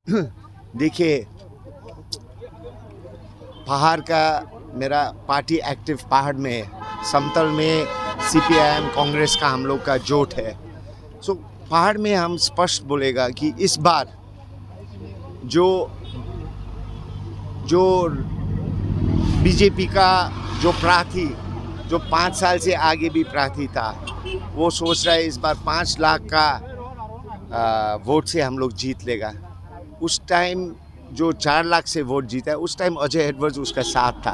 देखिए, पहाड़ का मेरा पार्टी एक्टिव पहाड़ में है, समतल में सीपीआईएम कांग्रेस का हम लोग का जोट है। सो पहाड़ में हम स्पष्ट बोलेगा कि इस बार जो जो बीजेपी का जो प्रार्थी जो 5 साल से आगे भी प्रार्थी था, वो सोच रहा है इस बार 5 लाख का वोट से हम लोग जीत लेगा। उस टाइम जो 4 लाख से वोट जीता है, उस टाइम अजय एडवर्ड्स उसका साथ था।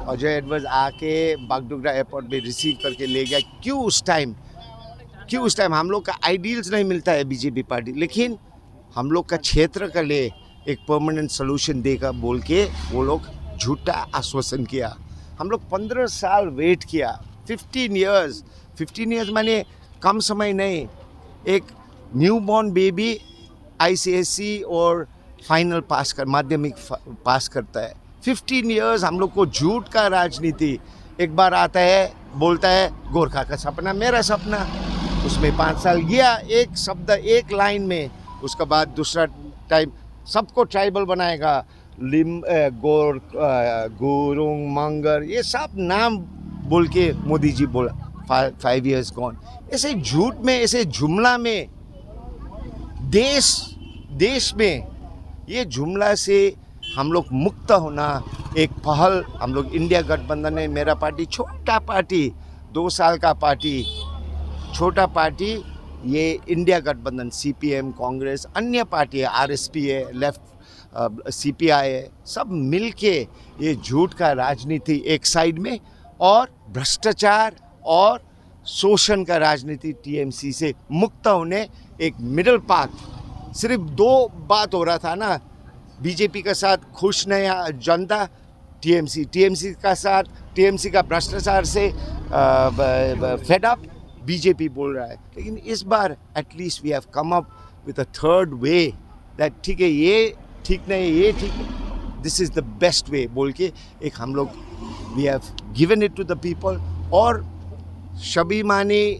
अजय एडवर्ड्स आके बागडोगरा एयरपोर्ट पे रिसीव करके ले गया। क्यों उस टाइम हम लोग का आइडियल्स नहीं मिलता है बीजेपी पार्टी, लेकिन हम लोग का क्षेत्र के लिए एक परमानेंट सोल्यूशन देगा बोल के वो लोग झूठा आश्वासन किया। हम लोग 15 साल वेट किया, 15 ईयर्स माने कम समय नहीं। एक न्यू बॉर्न बेबी आईसीएसई और फाइनल माध्यमिक पास करता है। 15 ईयर्स हम लोग को झूठ का राजनीति। एक बार आता है, बोलता है गोरखा का सपना मेरा सपना, उसमें 5 साल गया, एक शब्द एक लाइन में। उसके बाद दूसरा टाइम सबको ट्राइबल बनाएगा, गुरुंग, मंगर, ये सब नाम बोल के मोदी जी बोला 5 ईयर्स गॉन। ऐसे झूठ में, ऐसे जुमला में देश में ये जुमला से हम लोग मुक्त होना एक पहल हम लोग इंडिया गठबंधन ने, मेरा पार्टी छोटा पार्टी, 2 साल का पार्टी, छोटा पार्टी, ये इंडिया गठबंधन सीपीएम कांग्रेस अन्य पार्टी है, आरएसपी है, लेफ्ट सीपीआई है, सब मिलके ये झूठ का राजनीति एक साइड में और भ्रष्टाचार और शोषण का राजनीति टीएमसी से मुक्त होने एक मिडिल पाथ। सिर्फ 2 बात हो रहा था ना, बीजेपी के साथ खुश नहीं जनता, टीएमसी का साथ, टीएमसी का भ्रष्टाचार से फेड अप बीजेपी बोल रहा है। लेकिन इस बार at least we have come up with a third way that ठीक है, ये ठीक नहीं, ये ठीक, this is the best way बोल के एक हम लोग we have given it to the people. और सभी माने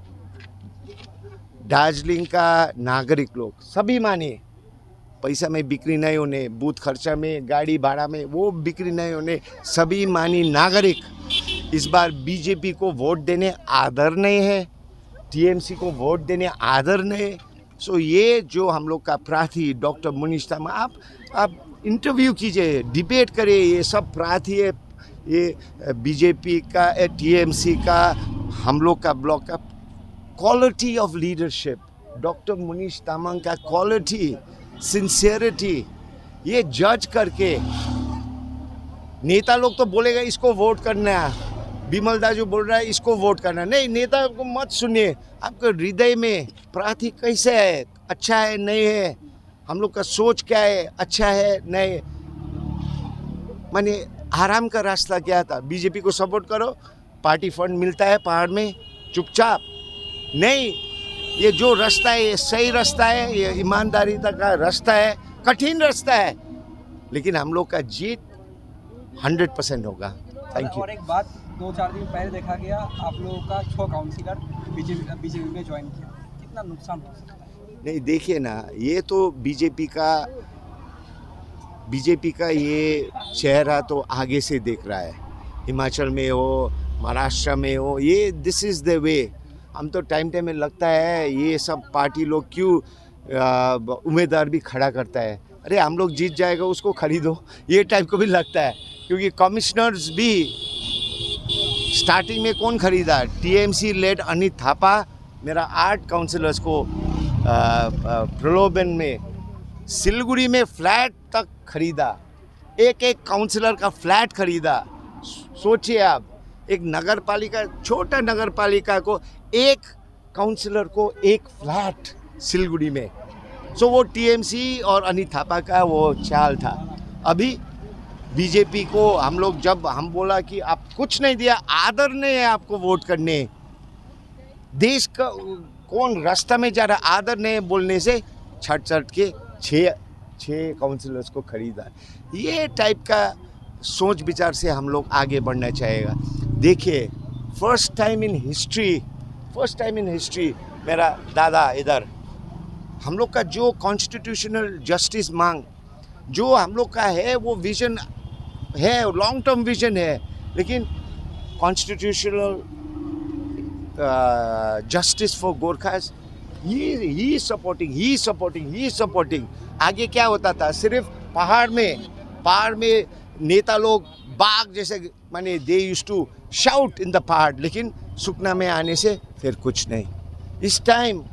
दार्जिलिंग का नागरिक लोग सभी माने, पैसा में बिक्री नहीं होने, बूथ खर्चा में, गाड़ी भाड़ा में वो बिक्री नहीं होने, सभी मानी नागरिक इस बार बीजेपी को वोट देने आदर नहीं है, टीएमसी को वोट देने आदर नहीं। सो ये जो हम लोग का प्रार्थी डॉक्टर मुनीश तामांग, आप इंटरव्यू कीजिए, डिबेट करिए, ये सब प्रार्थी है, ये बीजेपी का, टीएमसी का, हम लोग का ब्लॉक का quality of leadership, doctor Munish Tamang का क्वालिटी, सिंसियरिटी, ये जज करके नेता लोग तो बोलेगा इसको वोट करना है, बिमल दाजू बोल रहा है इसको वोट करना, नहीं, नेता को मत सुनिए, आपके हृदय में प्रार्थी कैसे है, अच्छा है नहीं है, हम लोग का सोच क्या है, अच्छा है नहीं, माने आराम का रास्ता क्या था, बीजेपी को सपोर्ट करो, पार्टी फंड मिलता है पहाड़ में चुपचाप, नहीं, ये जो रास्ता है ये सही रास्ता है, ये ईमानदारी का रास्ता है, कठिन रास्ता है, लेकिन हम लोग का जीत 100% होगा। Thank you. और एक बात, 2-4 दिन पहले देखा गया आप लोगों का 6 काउंसिलर बीजेपी में ज्वाइन किया, कितना नुकसान हो सकता है? नहीं, देखिए ना, ये तो बीजेपी का ये चेहरा तो आगे से देख रहा है, हिमाचल में हो, महाराष्ट्र में हो, ये दिस इज़ द वे। हम तो टाइम में लगता है ये सब पार्टी लोग क्यों उम्मीदवार भी खड़ा करता है, अरे हम लोग जीत जाएगा उसको खरीदो, ये टाइप को भी लगता है, क्योंकि कमिश्नर्स भी स्टार्टिंग में कौन खरीदा, टीएमसी लेड अनित थापा मेरा 8 काउंसिलर्स को प्रलोभन में सिलगुड़ी में फ्लैट तक खरीदा, एक काउंसिलर का फ्लैट खरीदा। सोचिए आप, एक नगरपालिका, छोटा नगरपालिका को एक काउंसिलर को एक फ्लैट सिलगुड़ी में। सो वो टीएमसी और अनित थापा का वो चाल था। अभी बीजेपी को हम लोग जब हम बोला कि आप कुछ नहीं दिया, आदर नहीं है आपको वोट करने, देश का कौन रास्ता में जा रहा, आदर नहीं बोलने से छट के 6 काउंसिलर्स को खरीदा। ये टाइप का सोच विचार से हम लोग आगे बढ़ना चाहेगा। देखिए, फर्स्ट टाइम इन हिस्ट्री मेरा दादा इधर, हम लोग का जो कॉन्स्टिट्यूशनल जस्टिस मांग जो हम लोग का है वो विजन है, लॉन्ग टर्म विजन है, लेकिन constitutional justice for Gorkhas he supporting. आगे क्या होता था, सिर्फ पहाड़ में नेता लोग बाघ जैसे माने they used to shout in the पहाड़, लेकिन सुकना में आने से फिर कुछ नहीं। इस टाइम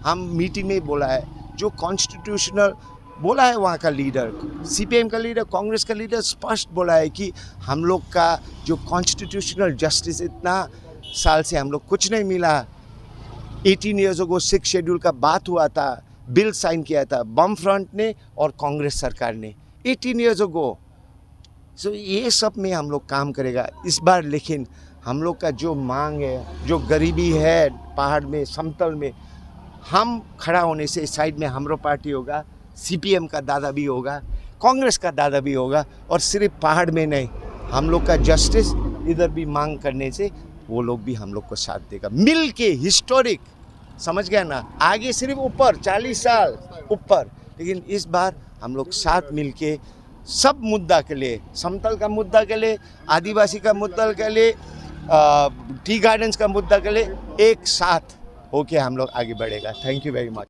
हम मीटिंग में बोला है, जो कॉन्स्टिट्यूशनल बोला है वहाँ का लीडर, सीपीएम का लीडर, कांग्रेस का लीडर स्पष्ट बोला है कि हम लोग का जो कॉन्स्टिट्यूशनल जस्टिस, इतना साल से हम लोग कुछ नहीं मिला। 18 ईयर्स अगो 6 शेड्यूल का बात हुआ था, बिल साइन किया था बम फ्रंट ने और कांग्रेस सरकार ने 18 ईयर्स अगो। सो ये सब में हम लोग काम करेगा इस बार, लेकिन हम लोग का जो मांग है, जो गरीबी है पहाड़ में, समतल में, हम खड़ा होने से साइड में हमरो पार्टी होगा, सीपीएम का दादा भी होगा, कांग्रेस का दादा भी होगा, और सिर्फ पहाड़ में नहीं, हम लोग का जस्टिस इधर भी मांग करने से वो लोग भी हम लोग को साथ देगा मिल के। हिस्टोरिक, समझ गया ना, आगे सिर्फ ऊपर 40 साल ऊपर, लेकिन इस बार हम लोग साथ मिल के सब मुद्दा के लिए, समतल का मुद्दा के लिए, आदिवासी का मुद्दा के लिए, टी गार्डन्स का मुद्दा के लिए एक साथ होके हम लोग आगे बढ़ेगा। Thank you very much.